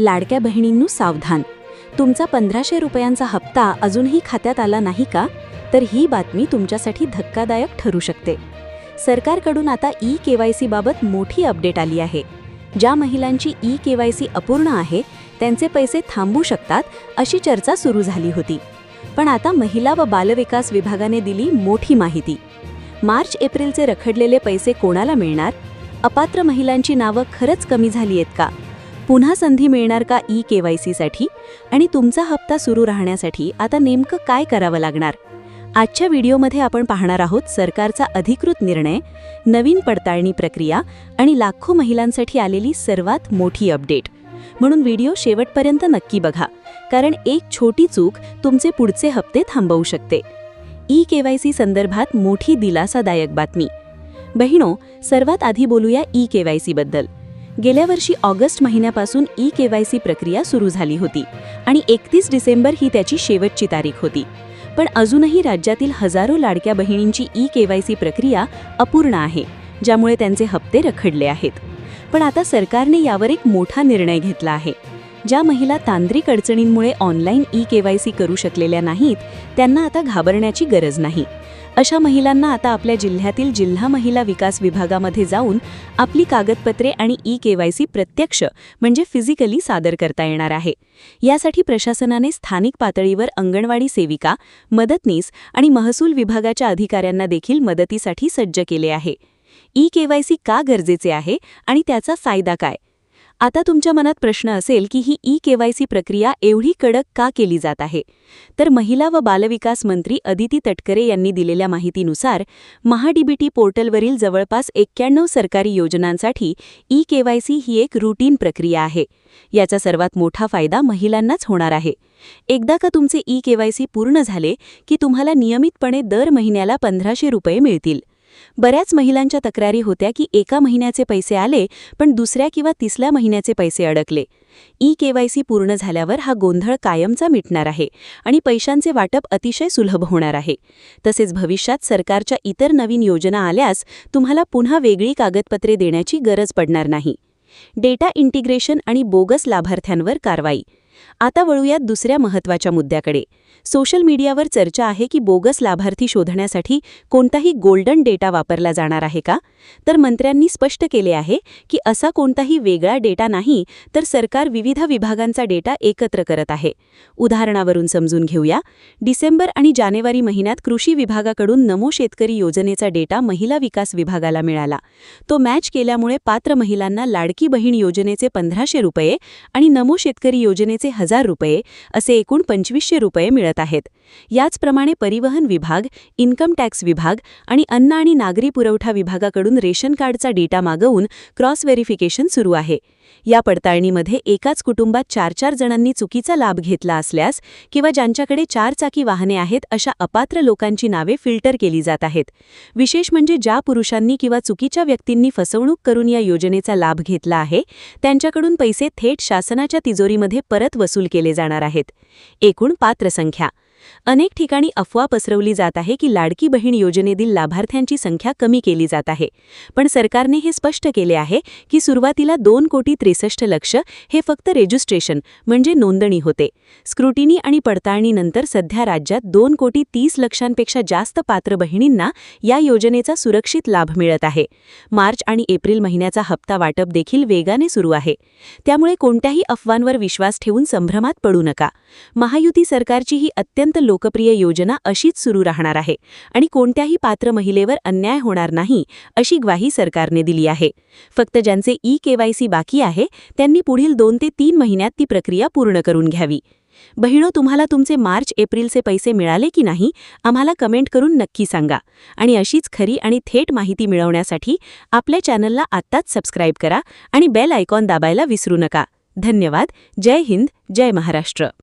लाडक्या बहिणींनो सावधान, तुमचा 1500 रुपयांचा हप्ता अजूनही खात्यात आला नाही का? तर ही बातमी तुमच्यासाठी धक्कादायक ठरू शकते. सरकारकडून आता ई-केवायसी बाबत मोठी अपडेट आली आहे. ज्या महिलांची ई-केवायसी अपूर्ण आहे त्यांचे पैसे थांबू शकतात अशी चर्चा सुरू झाली होती. पण आता महिला व बालविकास विभागाने दिली मोठी माहिती. मार्च-एप्रिलचे रखडलेले पैसे कोणाला मिळणार? अपात्र महिलांची नावं खरंच कमी झाली आहेत का? पुन्हा संधी मिळणार का ई-केवायसीसाठी? आणि तुमचा हप्ता सुरू राहण्यासाठी आता नेमकं काय करावं लागणार? आजच्या व्हिडिओमध्ये आपण पाहणार आहोत सरकारचा अधिकृत निर्णय, नवीन पडताळणी प्रक्रिया आणि लाखो महिलांसाठी आलेली सर्वात मोठी अपडेट. म्हणून व्हिडिओ शेवटपर्यंत नक्की बघा, कारण एक छोटी चूक तुमचे पुढचे हप्ते थांबवू शकते. ई-केवायसी संदर्भात मोठी दिलासादायक बातमी. बहिणो, सर्वात आधी बोलूया ई-केवायसी बद्दल. गेल्या वर्षी ऑगस्ट महिन्यापासून ई-केवायसी प्रक्रिया सुरू झाली होती आणि 31 डिसेंबर ही त्याची शेवटची तारीख होती. पण अजूनही राज्यातील हजारो लाडक्या बहिणींची ई-केवायसी प्रक्रिया अपूर्ण आहे, ज्यामुळे त्यांचे हप्ते रखडले आहेत. पण आता सरकारने यावर एक मोठा निर्णय घेतला आहे. ज्या महिला तांत्रिक अडचणींमुळे ऑनलाईन ई-केवायसी करू शकलेल्या नाहीत, त्यांना आता घाबरण्याची गरज नाही. अशा महिलांना आता आपल्या जिल्ह्यातील जिल्हा महिला विकास विभागामध्ये जाऊन आपली कागदपत्रे आणि ई-केवायसी प्रत्यक्ष म्हणजे फिजिकली सादर करता येणार आहे. यासाठी प्रशासनाने स्थानिक पातळीवर अंगणवाडी सेविका, मदतनीस आणि महसूल विभागाच्या अधिकाऱ्यांना देखील मदतीसाठी सज्ज केले आहे. ई-केवायसी का गरजेचे आहे आणि त्याचा फायदा काय? आता तुमच्या मनात प्रश्न असेल की ही ई-केवायसी प्रक्रिया एवढी कडक का केली जात आहे? तर महिला व बालविकास मंत्री अदिती तटकरे यांनी दिलेल्या माहितीनुसार महाडीबीटी पोर्टलवरील जवळपास 91 सरकारी योजनांसाठी ई-केवायसी ही एक रूटीन प्रक्रिया आहे. याचा सर्वात मोठा फायदा महिलांनाच होणार आहे. एकदा का तुमचे ई-केवायसी पूर्ण झाले की तुम्हाला नियमितपणे दर महिन्याला 1500 रुपये मिळतील. बऱ्याच महिलांच्या तक्रारी होत्या की एका महिन्याचे पैसे आले पण दुसऱ्या किंवा तिसऱ्या महिन्याचे पैसे अडकले. ई-केवायसी पूर्ण झाल्यावर हा गोंधळ कायमचा मिटणार आहे आणि पैशांचे वाटप अतिशय सुलभ होणार आहे. तसेच भविष्यात सरकारच्या इतर नवीन योजना आल्यास तुम्हाला पुन्हा वेगळी कागदपत्रे देण्याची गरज पडणार नाही. डेटा इंटिग्रेशन आणि बोगस लाभार्थ्यांवर कारवाई. आता वळूयात दुसऱ्या महत्त्वाच्या मुद्द्याकडे. सोशल मीडियावर चर्चा आहे की बोगस लाभार्थी शोधण्यासाठी कोणताही गोल्डन डेटा वापरला जाणार आहे का? तर मंत्र्यांनी स्पष्ट केले आहे की असा कोणताही वेगळा डेटा नाही, तर सरकार विविध विभागांचा डेटा एकत्र करत आहे. उदाहरणावरून समजून घेऊया. डिसेंबर आणि जानेवारी महिन्यात कृषी विभागाकडून नमो शेतकरी योजनेचा डेटा महिला विकास विभागाला मिळाला. तो मॅच केल्यामुळे पात्र महिलांना लाडकी बहीण योजनेचे 1500 रुपये आणि नमो शेतकरी योजनेचे 1000 रुपये असे एकूण 2500 रुपये मिळत आहेत. याचप्रमाणे परिवहन विभाग, इन्कम टॅक्स विभाग आणि अन्न आणि नागरी पुरवठा विभागाकडून रेशन कार्डचा डेटा मागवून क्रॉस व्हेरिफिकेशन सुरू आहे. या पडताळणीमध्ये एकाच कुटुंबात 4-4 जणांनी चुकीचा लाभ घेतला असल्यास किंवा ज्यांच्याकडे 4 चाकी वाहने आहेत अशा अपात्र लोकांची नावे फिल्टर केली जात आहेत. विशेष म्हणजे ज्या पुरुषांनी किंवा चुकीच्या व्यक्तींनी फसवणूक करून या योजनेचा लाभ घेतला आहे त्यांच्याकडून पैसे थेट शासनाच्या तिजोरीमध्ये परत वसूल केले जाणार आहेत. एकूण पात्र संख्या. अनेक ठिकाणी अफवा पसरवली जात आहे की लाडकी बहीण योजनेतील लाभार्थ्यांची संख्या कमी केली जात आहे. पण सरकारने हे स्पष्ट केले आहे की सुरुवातीला 2,63,00,000 हे फक्त रजिस्ट्रेशन म्हणजे नोंदणी होते. स्क्रुटिनी आणि पडताळणीनंतर सध्या राज्यात 2,30,00,000पेक्षा जास्त पात्र बहिणींना या योजनेचा सुरक्षित लाभ मिळत आहे. मार्च आणि एप्रिल महिन्याचा हप्ता वाटप देखील वेगाने सुरू आहे. त्यामुळे कोणत्याही अफवांवर विश्वास ठेवून संभ्रमात पडू नका. महायुती सरकारची ही अत्यंत लोकप्रिय योजना अशीच सुरू राहणार आहे आणि कोणत्याही पात्र महिलेवर अन्याय होणार नाही अशी ग्वाही सरकारने दिली आहे. फक्त ज्यांचे ई-केवायसी बाकी आहे त्यांनी पुढील 2 ते 3 महिन्यात ती प्रक्रिया पूर्ण करून घ्यावी. बहिणो, तुम्हाला तुमचे मार्च-एप्रिलचे पैसे मिळाले की नाही आम्हाला कमेंट करून नक्की सांगा. आणि अशीच खरी आणि थेट माहिती मिळवण्यासाठी आपल्या चॅनलला आत्ताच सबस्क्राईब करा आणि बेल आयकॉन दाबायला विसरू नका. धन्यवाद. जय हिंद, जय महाराष्ट्र.